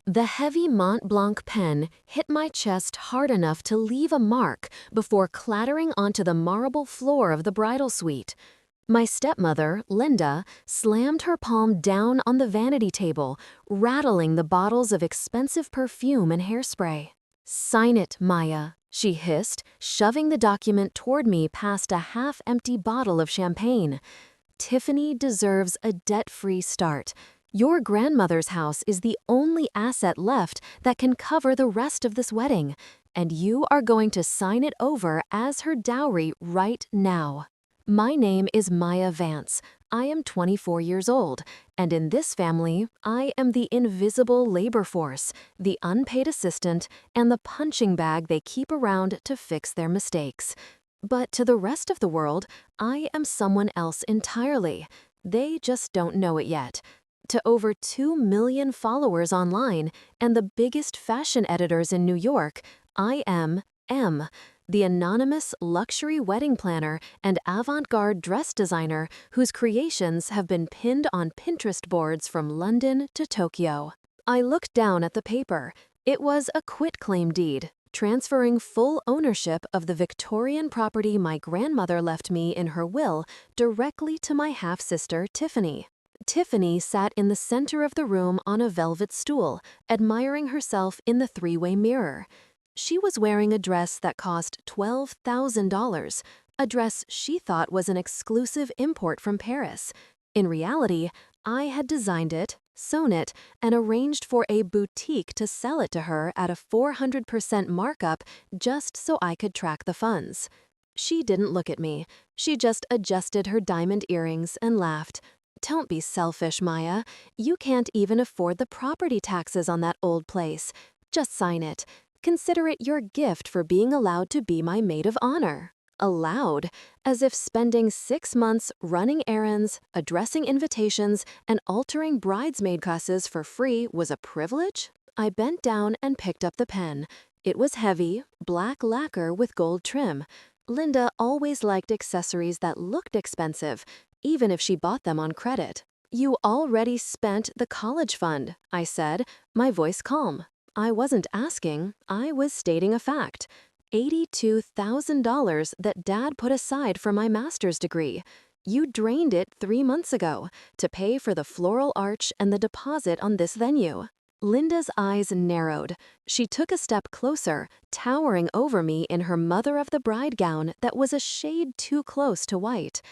The heavy Mont Blanc pen hit my chest hard enough to leave a mark before clattering onto the marble floor of the bridal suite. My stepmother, Linda, slammed her palm down on the vanity table, rattling the bottles of expensive perfume and hairspray. "Sign it, Maya," she hissed, shoving the document toward me past a half-empty bottle of champagne. "Tiffany deserves a debt-free start. Your grandmother's house is the only asset left that can cover the rest of this wedding, and you are going to sign it over as her dowry right now." My name is Maya Vance. I am 24 years old, and in this family, I am the invisible labor force, the unpaid assistant, and the punching bag they keep around to fix their mistakes. But to the rest of the world, I am someone else entirely. They just don't know it yet. To over 2 million followers online and the biggest fashion editors in New York, I am M, the anonymous luxury wedding planner and avant-garde dress designer whose creations have been pinned on Pinterest boards from London to Tokyo. I looked down at the paper. It was a quitclaim deed, transferring full ownership of the Victorian property my grandmother left me in her will directly to my half-sister, Tiffany. Tiffany sat in the center of the room on a velvet stool, admiring herself in the three-way mirror. She was wearing a dress that cost $12,000, a dress she thought was an exclusive import from Paris. In reality, I had designed it, sewn it, and arranged for a boutique to sell it to her at a 400% markup just so I could track the funds. She didn't look at me. She just adjusted her diamond earrings and laughed. "Don't be selfish, Maya. You can't even afford the property taxes on that old place. Just sign it. Consider it your gift for being allowed to be my maid of honor." Allowed, as if spending 6 months running errands, addressing invitations, and altering bridesmaid classes for free was a privilege? I bent down and picked up the pen. It was heavy, black lacquer with gold trim. Linda always liked accessories that looked expensive, even if she bought them on credit. "You already spent the college fund," I said, my voice calm. I wasn't asking, I was stating a fact. $82,000 that Dad put aside for my master's degree. You drained it 3 months ago to pay for the floral arch and the deposit on this venue. Linda's eyes narrowed. She took a step closer, towering over me in her mother-of-the-bride gown that was a shade too close to white.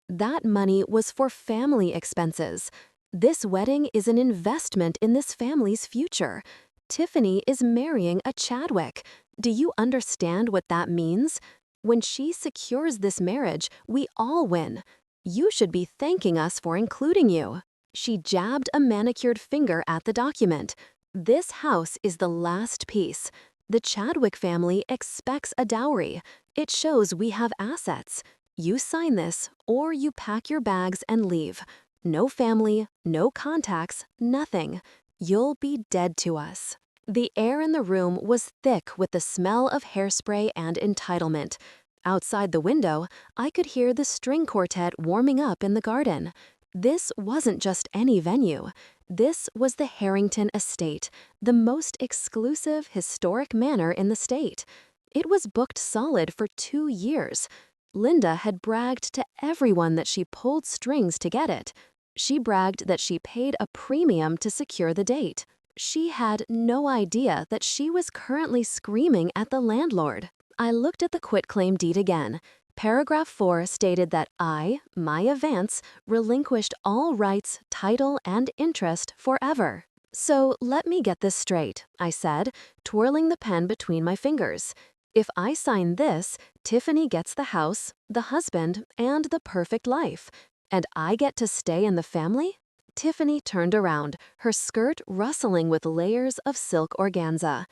"That money was for family expenses. This wedding is an investment in this family's future. Tiffany is marrying a Chadwick. Do you understand what that means? When she secures this marriage, we all win. You should be thanking us for including you." She jabbed a manicured finger at the document. "This house is the last piece. The Chadwick family expects a dowry. It shows we have assets. You sign this, or you pack your bags and leave. No family, no contacts, nothing. You'll be dead to us." The air in the room was thick with the smell of hairspray and entitlement. Outside the window, I could hear the string quartet warming up in the garden. This wasn't just any venue. This was the Harrington Estate, the most exclusive historic manor in the state. It was booked solid for 2 years. Linda had bragged to everyone that she pulled strings to get it. She bragged that she paid a premium to secure the date. She had no idea that she was currently screaming at the landlord. I looked at the quitclaim deed again. Paragraph 4 stated that I, Maya Vance, relinquished all rights, title, and interest forever. "So let me get this straight," I said, twirling the pen between my fingers. "If I sign this, Tiffany gets the house, the husband, and the perfect life. And I get to stay in the family?" Tiffany turned around, her skirt rustling with layers of silk organza.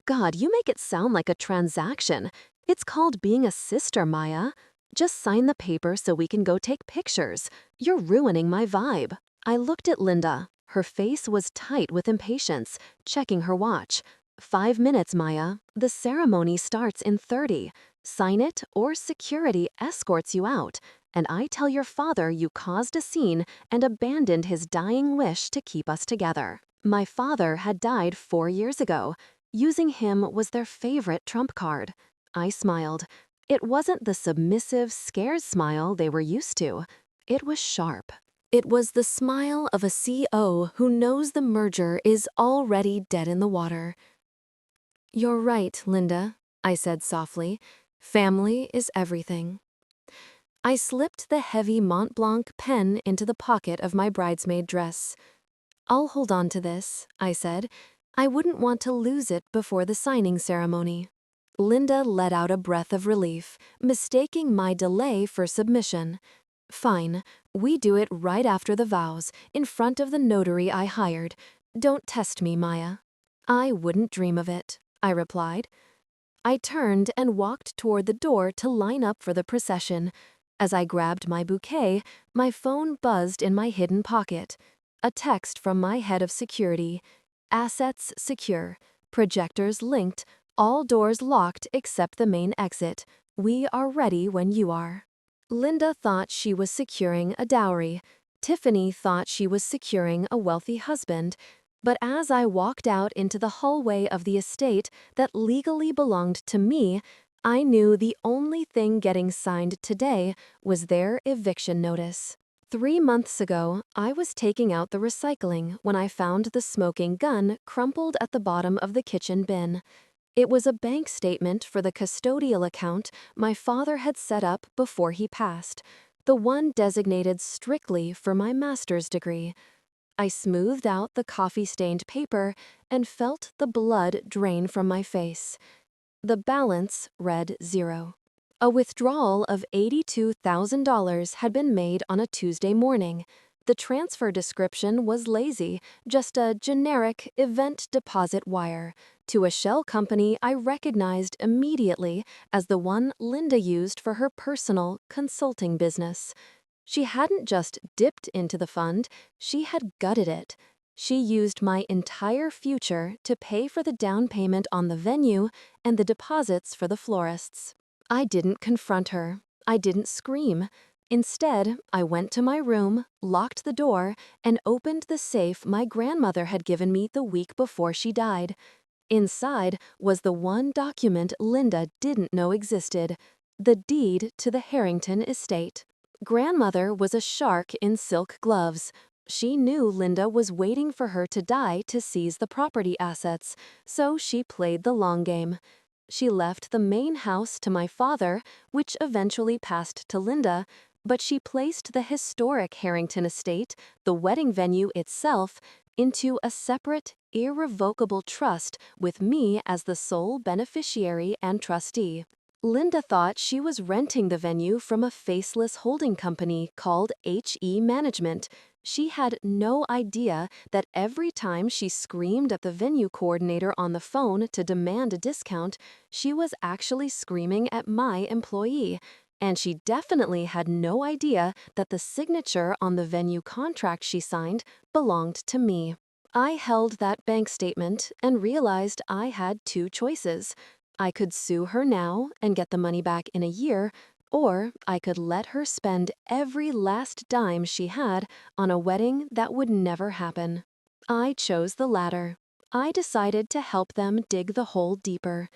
"God, you make it sound like a transaction. It's called being a sister, Maya. Just sign the paper so we can go take pictures. You're ruining my vibe." I looked at Linda. Her face was tight with impatience, checking her watch. 5 minutes, Maya. The ceremony starts in 30. Sign it or security escorts you out. and I tell your father you caused a scene and abandoned his dying wish to keep us together. My father had died 4 years ago. Using him was their favorite trump card. I smiled. It wasn't the submissive, scared smile they were used to. It was sharp. It was the smile of a CO who knows the merger is already dead in the water. "You're right, Linda," I said softly. "Family is everything." I slipped the heavy Mont Blanc pen into the pocket of my bridesmaid dress. "I'll hold on to this," I said. "I wouldn't want to lose it before the signing ceremony." Linda let out a breath of relief, mistaking my delay for submission. "Fine, we do it right after the vows, in front of the notary I hired. Don't test me, Maya." "I wouldn't dream of it," I replied. I turned and walked toward the door to line up for the procession. As I grabbed my bouquet, my phone buzzed in my hidden pocket. A text from my head of security. "Assets secure. Projectors linked. All doors locked except the main exit. We are ready when you are." Linda thought she was securing a dowry. Tiffany thought she was securing a wealthy husband. But as I walked out into the hallway of the estate that legally belonged to me, I knew the only thing getting signed today was their eviction notice. 3 months ago, I was taking out the recycling when I found the smoking gun crumpled at the bottom of the kitchen bin. It was a bank statement for the custodial account my father had set up before he passed, the one designated strictly for my master's degree. I smoothed out the coffee-stained paper and felt the blood drain from my face. The balance read 0. A withdrawal of $82,000 had been made on a Tuesday morning. The transfer description was lazy, just a generic event deposit wire, to a shell company I recognized immediately as the one Linda used for her personal consulting business. She hadn't just dipped into the fund, she had gutted it. She used my entire future to pay for the down payment on the venue and the deposits for the florists. I didn't confront her. I didn't scream. Instead, I went to my room, locked the door, and opened the safe my grandmother had given me the week before she died. Inside was the one document Linda didn't know existed, the deed to the Harrington Estate. Grandmother was a shark in silk gloves. She knew Linda was waiting for her to die to seize the property assets, so she played the long game. She left the main house to my father, which eventually passed to Linda, but she placed the historic Harrington Estate, the wedding venue itself, into a separate, irrevocable trust with me as the sole beneficiary and trustee. Linda thought she was renting the venue from a faceless holding company called HE Management. She had no idea that every time she screamed at the venue coordinator on the phone to demand a discount, she was actually screaming at my employee. And she definitely had no idea that the signature on the venue contract she signed belonged to me. I held that bank statement and realized I had 2 choices. I could sue her now and get the money back in a year, or I could let her spend every last dime she had on a wedding that would never happen. I chose the latter. I decided to help them dig the hole deeper.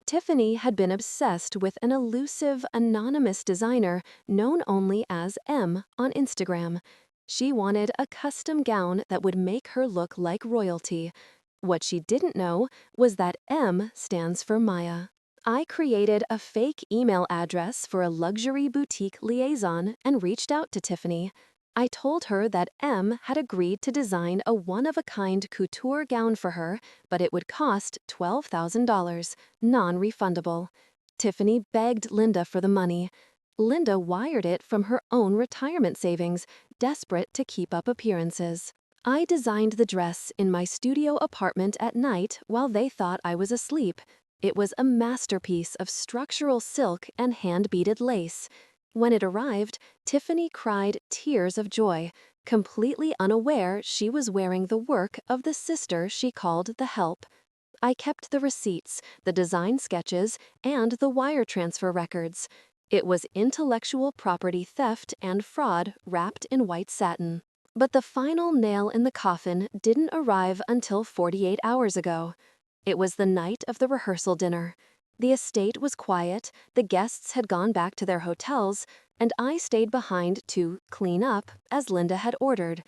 Tiffany had been obsessed with an elusive, anonymous designer known only as M on Instagram. She wanted a custom gown that would make her look like royalty. What she didn't know was that M stands for Maya. I created a fake email address for a luxury boutique liaison and reached out to Tiffany. I told her that M had agreed to design a one-of-a-kind couture gown for her, but it would cost $12,000, non-refundable. Tiffany begged Linda for the money. Linda wired it from her own retirement savings, desperate to keep up appearances. I designed the dress in my studio apartment at night while they thought I was asleep. It was a masterpiece of structural silk and hand-beaded lace. When it arrived, Tiffany cried tears of joy, completely unaware she was wearing the work of the sister she called the help. I kept the receipts, the design sketches, and the wire transfer records. It was intellectual property theft and fraud wrapped in white satin. But the final nail in the coffin didn't arrive until 48 hours ago. It was the night of the rehearsal dinner. The estate was quiet, the guests had gone back to their hotels, and I stayed behind to clean up as Linda had ordered.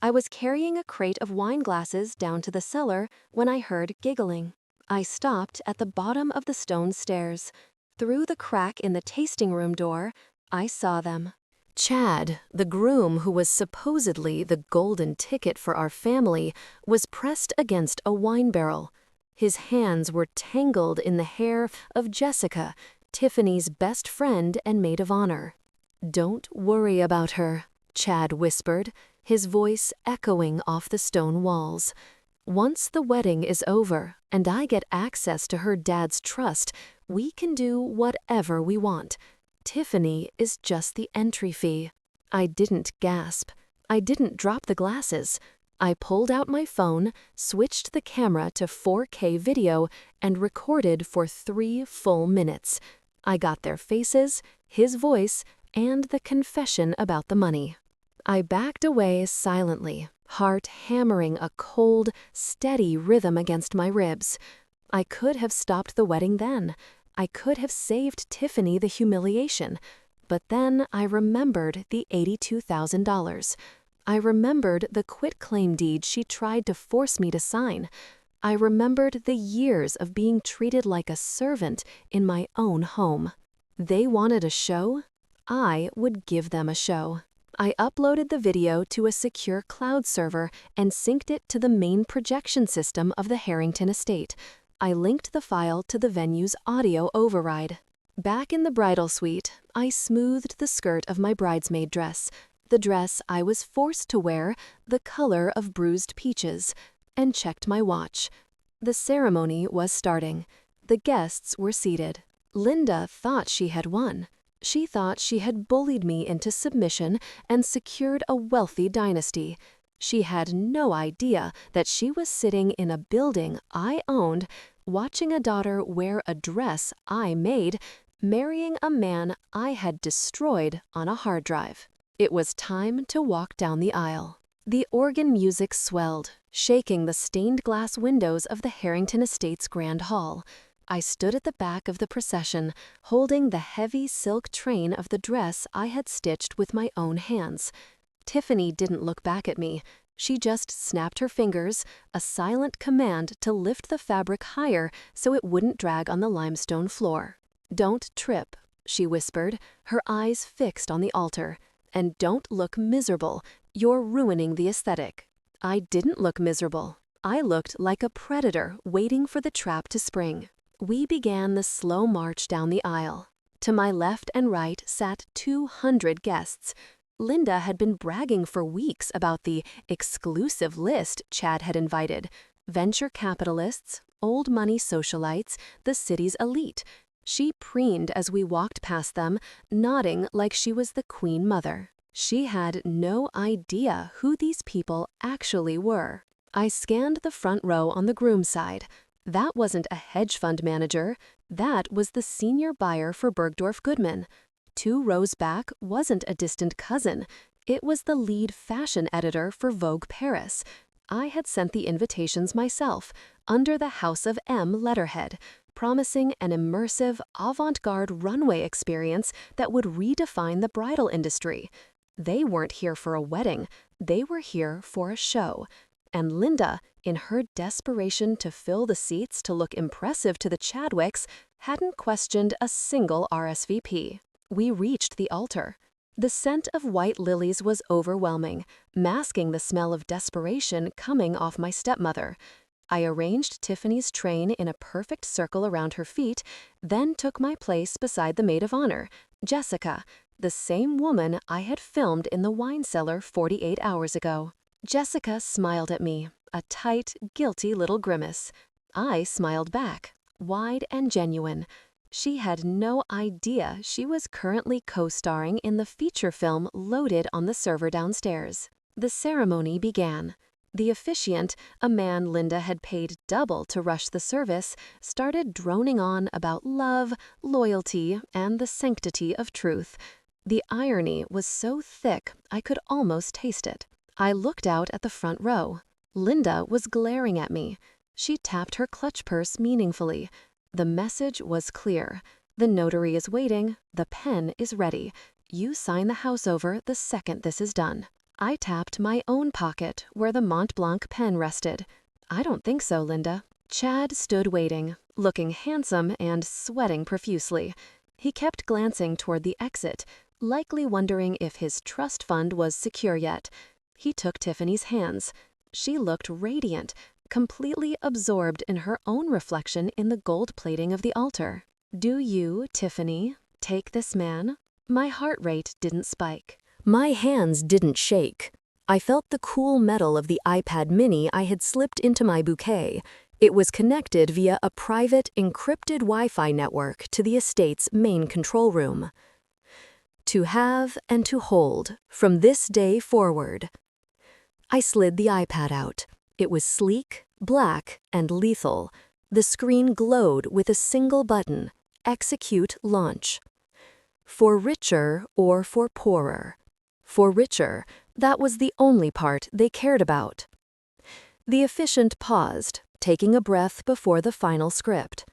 I was carrying a crate of wine glasses down to the cellar when I heard giggling. I stopped at the bottom of the stone stairs. Through the crack in the tasting room door, I saw them. Chad, the groom who was supposedly the golden ticket for our family, was pressed against a wine barrel. His hands were tangled in the hair of Jessica, Tiffany's best friend and maid of honor. "Don't worry about her," Chad whispered, his voice echoing off the stone walls. "Once the wedding is over and I get access to her dad's trust, we can do whatever we want. Tiffany is just the entry fee." I didn't gasp. I didn't drop the glasses. I pulled out my phone, switched the camera to 4K video, and recorded for 3 full minutes. I got their faces, his voice, and the confession about the money. I backed away silently, heart hammering a cold, steady rhythm against my ribs. I could have stopped the wedding then. I could have saved Tiffany the humiliation. But then I remembered the $82,000. I remembered the quitclaim deed she tried to force me to sign. I remembered the years of being treated like a servant in my own home. They wanted a show? I would give them a show. I uploaded the video to a secure cloud server and synced it to the main projection system of the Harrington Estate. I linked the file to the venue's audio override. Back in the bridal suite, I smoothed the skirt of my bridesmaid dress, the dress I was forced to wear, the color of bruised peaches, and checked my watch. The ceremony was starting. The guests were seated. Linda thought she had won. She thought she had bullied me into submission and secured a wealthy dynasty. She had no idea that she was sitting in a building I owned, watching a daughter wear a dress I made, marrying a man I had destroyed on a hard drive. It was time to walk down the aisle. The organ music swelled, shaking the stained glass windows of the Harrington Estate's Grand Hall. I stood at the back of the procession, holding the heavy silk train of the dress I had stitched with my own hands. Tiffany didn't look back at me. She just snapped her fingers, a silent command to lift the fabric higher so it wouldn't drag on the limestone floor. "Don't trip," she whispered, her eyes fixed on the altar. "And don't look miserable. You're ruining the aesthetic." I didn't look miserable. I looked like a predator waiting for the trap to spring. We began the slow march down the aisle. To my left and right sat 200 guests. Linda had been bragging for weeks about the exclusive list Chad had invited. Venture capitalists, old money socialites, the city's elite. She preened as we walked past them, nodding like she was the Queen Mother. She had no idea who these people actually were. I scanned the front row on the groom side. That wasn't a hedge fund manager. That was the senior buyer for Bergdorf Goodman. 2 rows back wasn't a distant cousin. It was the lead fashion editor for Vogue Paris. I had sent the invitations myself, under the House of M letterhead, promising an immersive, avant-garde runway experience that would redefine the bridal industry. They weren't here for a wedding. They were here for a show. And Linda, in her desperation to fill the seats to look impressive to the Chadwicks, hadn't questioned a single RSVP. We reached the altar. The scent of white lilies was overwhelming, masking the smell of desperation coming off my stepmother. I arranged Tiffany's train in a perfect circle around her feet, then took my place beside the maid of honor, Jessica, the same woman I had filmed in the wine cellar 48 hours ago. Jessica smiled at me, a tight, guilty little grimace. I smiled back, wide and genuine. She had no idea she was currently co-starring in the feature film loaded on the server downstairs. The ceremony began. The officiant, a man Linda had paid double to rush the service, started droning on about love, loyalty, and the sanctity of truth. The irony was so thick I could almost taste it. I looked out at the front row. Linda was glaring at me. She tapped her clutch purse meaningfully. The message was clear. The notary is waiting. The pen is ready. You sign the house over the second this is done. I tapped my own pocket where the Mont Blanc pen rested. I don't think so, Linda. Chad stood waiting, looking handsome and sweating profusely. He kept glancing toward the exit, likely wondering if his trust fund was secure yet. He took Tiffany's hands. She looked radiant, completely absorbed in her own reflection in the gold plating of the altar. Do you, Tiffany, take this man? My heart rate didn't spike. My hands didn't shake. I felt the cool metal of the iPad mini I had slipped into my bouquet. It was connected via a private, encrypted Wi-Fi network to the estate's main control room. To have and to hold, from this day forward. I slid the iPad out. It was sleek, black, and lethal. The screen glowed with a single button, Execute Launch. For richer or for poorer. For richer, that was the only part they cared about. The officiant paused, taking a breath before the final script.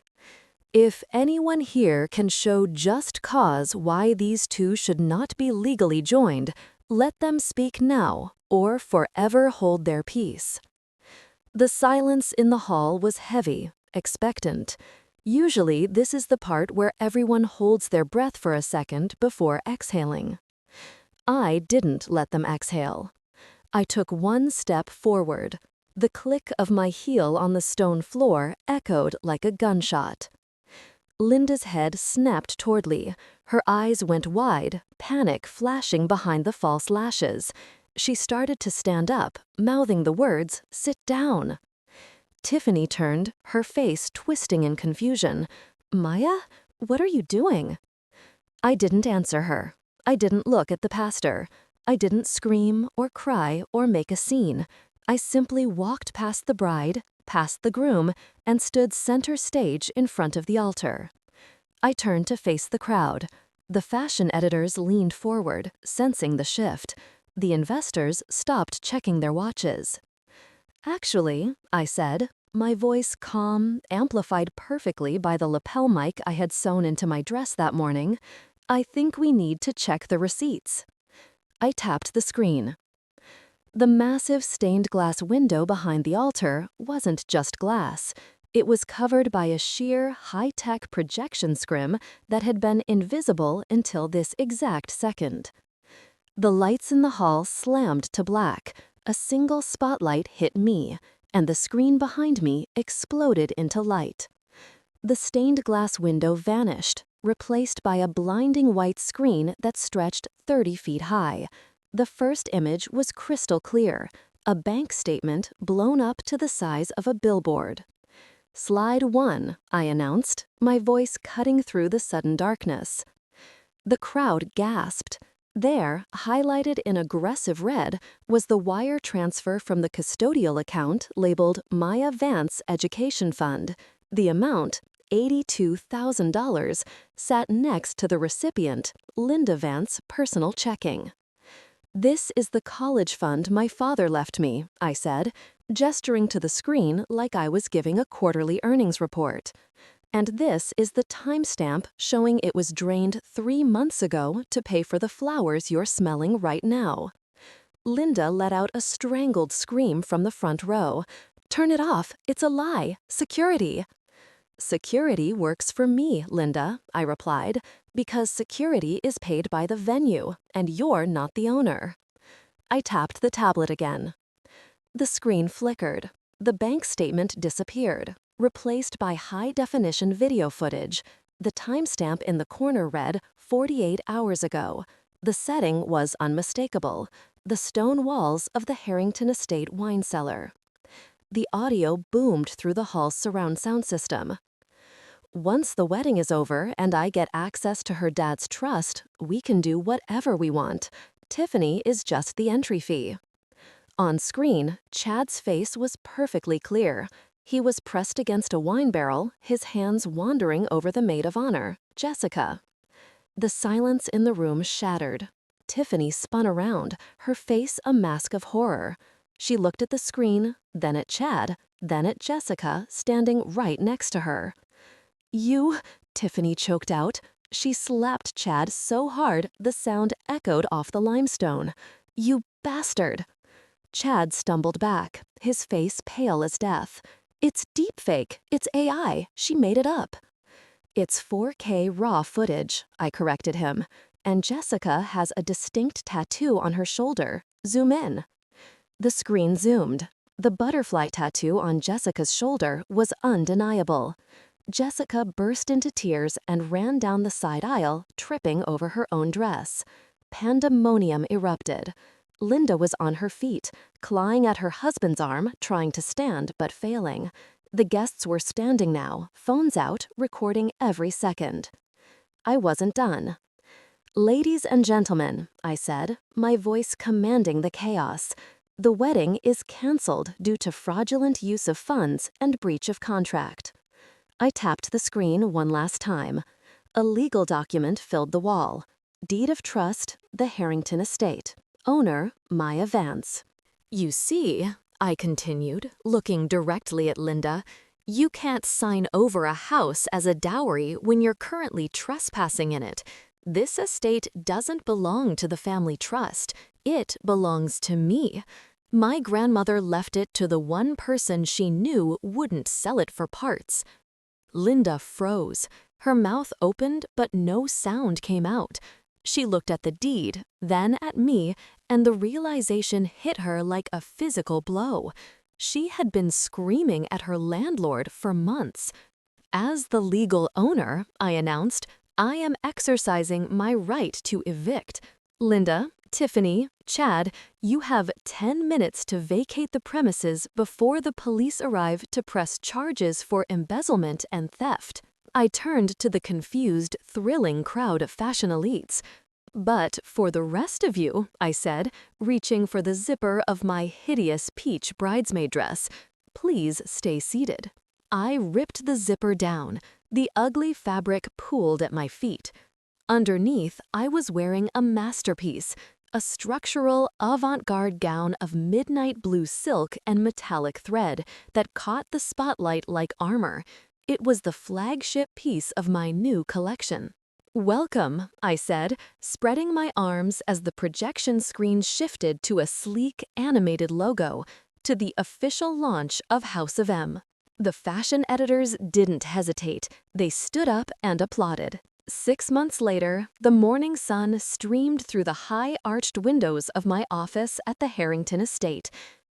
If anyone here can show just cause why these two should not be legally joined, let them speak now or forever hold their peace. The silence in the hall was heavy, expectant. Usually, this is the part where everyone holds their breath for a second before exhaling. I didn't let them exhale. I took one step forward. The click of my heel on the stone floor echoed like a gunshot. Linda's head snapped toward me. Her eyes went wide, panic flashing behind the false lashes. She started to stand up, mouthing the words, "Sit down." Tiffany turned, her face twisting in confusion. "Maya, what are you doing?" I didn't answer her. I didn't look at the pastor. I didn't scream or cry or make a scene. I simply walked past the bride, past the groom, and stood center stage in front of the altar. I turned to face the crowd. The fashion editors leaned forward, sensing the shift. The investors stopped checking their watches. "Actually," I said, my voice calm, amplified perfectly by the lapel mic I had sewn into my dress that morning, "I think we need to check the receipts." I tapped the screen. The massive stained glass window behind the altar wasn't just glass. It was covered by a sheer, high-tech projection scrim that had been invisible until this exact second. The lights in the hall slammed to black. A single spotlight hit me, and the screen behind me exploded into light. The stained glass window vanished, replaced by a blinding white screen that stretched 30 feet high. The first image was crystal clear, a bank statement blown up to the size of a billboard. "Slide 1, I announced, my voice cutting through the sudden darkness. The crowd gasped. There, highlighted in aggressive red, was the wire transfer from the custodial account labeled Maya Vance Education Fund. The amount, $82,000, sat next to the recipient, Linda Vance Personal Checking. "This is the college fund my father left me," I said, gesturing to the screen like I was giving a quarterly earnings report. "And this is the timestamp showing it was drained 3 months ago to pay for the flowers you're smelling right now." Linda let out a strangled scream from the front row. "Turn it off, it's a lie, security." "Security works for me, Linda," I replied, "because security is paid by the venue, and you're not the owner." I tapped the tablet again. The screen flickered. The bank statement disappeared, replaced by high-definition video footage. The timestamp in the corner read 48 hours ago. The setting was unmistakable, the stone walls of the Harrington Estate wine cellar. The audio boomed through the hall's surround sound system. "Once the wedding is over and I get access to her dad's trust, we can do whatever we want. Tiffany is just the entry fee." On screen, Chad's face was perfectly clear. He was pressed against a wine barrel, his hands wandering over the maid of honor, Jessica. The silence in the room shattered. Tiffany spun around, her face a mask of horror. She looked at the screen, then at Chad, then at Jessica, standing right next to her. "You," Tiffany choked out. She slapped Chad so hard the sound echoed off the limestone. "You bastard." Chad stumbled back, his face pale as death. "It's deepfake. It's AI. She made it up." "It's 4K raw footage," I corrected him. "And Jessica has a distinct tattoo on her shoulder. Zoom in." The screen zoomed. The butterfly tattoo on Jessica's shoulder was undeniable. Jessica burst into tears and ran down the side aisle, tripping over her own dress. Pandemonium erupted. Linda was on her feet, clawing at her husband's arm, trying to stand but failing. The guests were standing now, phones out, recording every second. I wasn't done. "Ladies and gentlemen," I said, my voice commanding the chaos, "the wedding is canceled due to fraudulent use of funds and breach of contract." I tapped the screen one last time. A legal document filled the wall. Deed of trust, the Harrington Estate. Owner, Maya Vance. "You see," I continued, looking directly at Linda, "you can't sign over a house as a dowry when you're currently trespassing in it. This estate doesn't belong to the family trust. It belongs to me. My grandmother left it to the one person she knew wouldn't sell it for parts." Linda froze. Her mouth opened, but no sound came out. She looked at the deed, then at me, and the realization hit her like a physical blow. She had been screaming at her landlord for months. "As the legal owner," I announced, "I am exercising my right to evict. Linda, Tiffany, Chad, you have 10 minutes to vacate the premises before the police arrive to press charges for embezzlement and theft." I turned to the confused, thrilling crowd of fashion elites. "But for the rest of you," I said, reaching for the zipper of my hideous peach bridesmaid dress, "please stay seated." I ripped the zipper down. The ugly fabric pooled at my feet. Underneath, I was wearing a masterpiece, a structural, avant-garde gown of midnight blue silk and metallic thread that caught the spotlight like armor. It was the flagship piece of my new collection. "Welcome," I said, spreading my arms as the projection screen shifted to a sleek, animated logo, "to the official launch of House of M." The fashion editors didn't hesitate. They stood up and applauded. 6 months later, the morning sun streamed through the high-arched windows of my office at the Harrington Estate.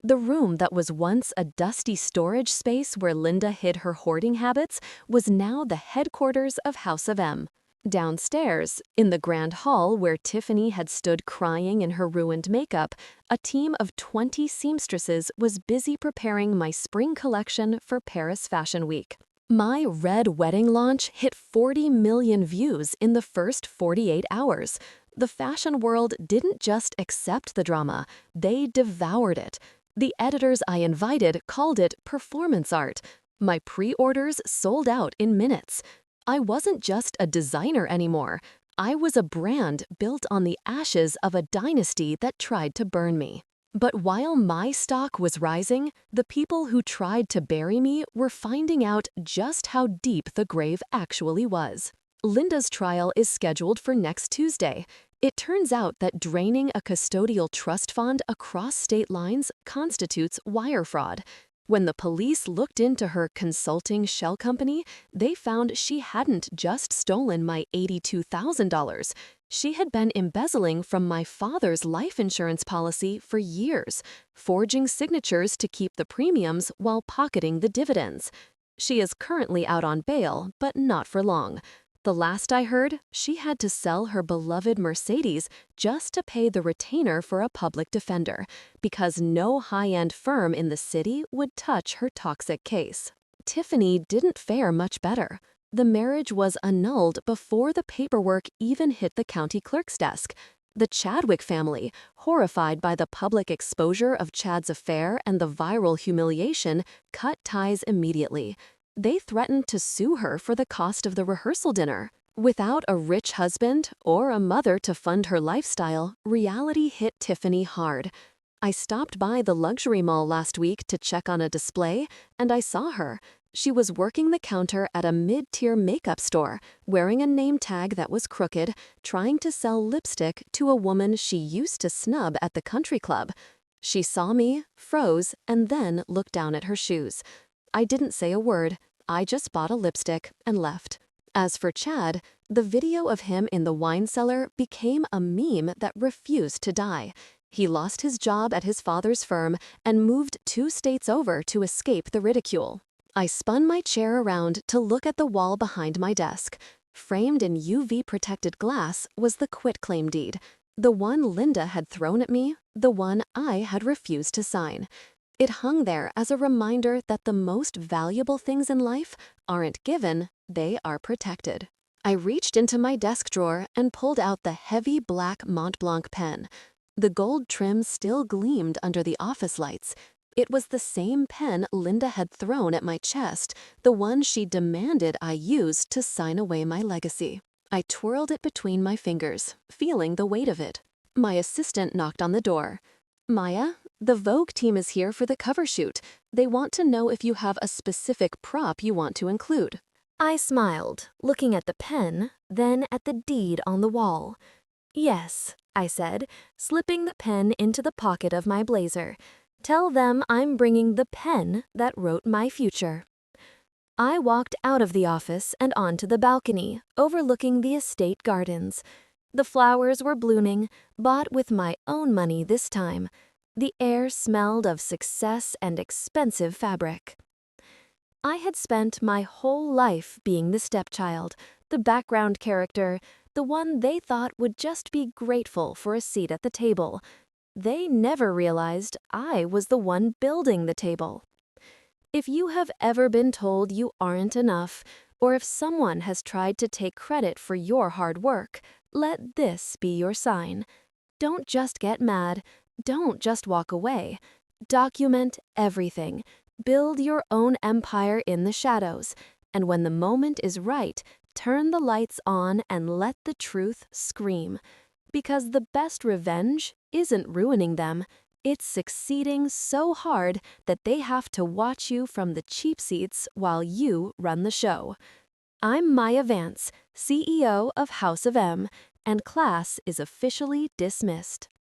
The room that was once a dusty storage space where Linda hid her hoarding habits was now the headquarters of House of M. Downstairs, in the grand hall where Tiffany had stood crying in her ruined makeup, a team of 20 seamstresses was busy preparing my spring collection for Paris Fashion Week. My red wedding launch hit 40 million views in the first 48 hours. The fashion world didn't just accept the drama, they devoured it. The editors I invited called it performance art. My pre-orders sold out in minutes. I wasn't just a designer anymore. I was a brand built on the ashes of a dynasty that tried to burn me. But while my stock was rising, the people who tried to bury me were finding out just how deep the grave actually was. Linda's trial is scheduled for next Tuesday. It turns out that draining a custodial trust fund across state lines constitutes wire fraud. When the police looked into her consulting shell company, they found she hadn't just stolen my $82,000. She had been embezzling from my father's life insurance policy for years, forging signatures to keep the premiums while pocketing the dividends. She is currently out on bail, but not for long. The last I heard, she had to sell her beloved Mercedes just to pay the retainer for a public defender, because no high-end firm in the city would touch her toxic case. Tiffany didn't fare much better. The marriage was annulled before the paperwork even hit the county clerk's desk. The Chadwick family, horrified by the public exposure of Chad's affair and the viral humiliation, cut ties immediately. They threatened to sue her for the cost of the rehearsal dinner. Without a rich husband or a mother to fund her lifestyle, reality hit Tiffany hard. I stopped by the luxury mall last week to check on a display, and I saw her. She was working the counter at a mid-tier makeup store, wearing a name tag that was crooked, trying to sell lipstick to a woman she used to snub at the country club. She saw me, froze, and then looked down at her shoes. I didn't say a word. I just bought a lipstick and left. As for Chad, the video of him in the wine cellar became a meme that refused to die. He lost his job at his father's firm and moved 2 states over to escape the ridicule. I spun my chair around to look at the wall behind my desk. Framed in UV-protected glass was the quitclaim deed, the one Linda had thrown at me, the one I had refused to sign. It hung there as a reminder that the most valuable things in life aren't given, they are protected. I reached into my desk drawer and pulled out the heavy black Mont Blanc pen. The gold trim still gleamed under the office lights. It was the same pen Linda had thrown at my chest, the one she demanded I use to sign away my legacy. I twirled it between my fingers, feeling the weight of it. My assistant knocked on the door. "Maya, the Vogue team is here for the cover shoot. They want to know if you have a specific prop you want to include." I smiled, looking at the pen, then at the deed on the wall. "Yes," I said, slipping the pen into the pocket of my blazer. "Tell them I'm bringing the pen that wrote my future." I walked out of the office and onto the balcony, overlooking the estate gardens. The flowers were blooming, bought with my own money this time. The air smelled of success and expensive fabric. I had spent my whole life being the stepchild, the background character, the one they thought would just be grateful for a seat at the table. They never realized I was the one building the table. If you have ever been told you aren't enough, or if someone has tried to take credit for your hard work, let this be your sign. Don't just get mad. Don't just walk away. Document everything. Build your own empire in the shadows. And when the moment is right, turn the lights on and let the truth scream. Because the best revenge isn't ruining them. It's succeeding so hard that they have to watch you from the cheap seats while you run the show. I'm Maya Vance, CEO of House of M, and class is officially dismissed.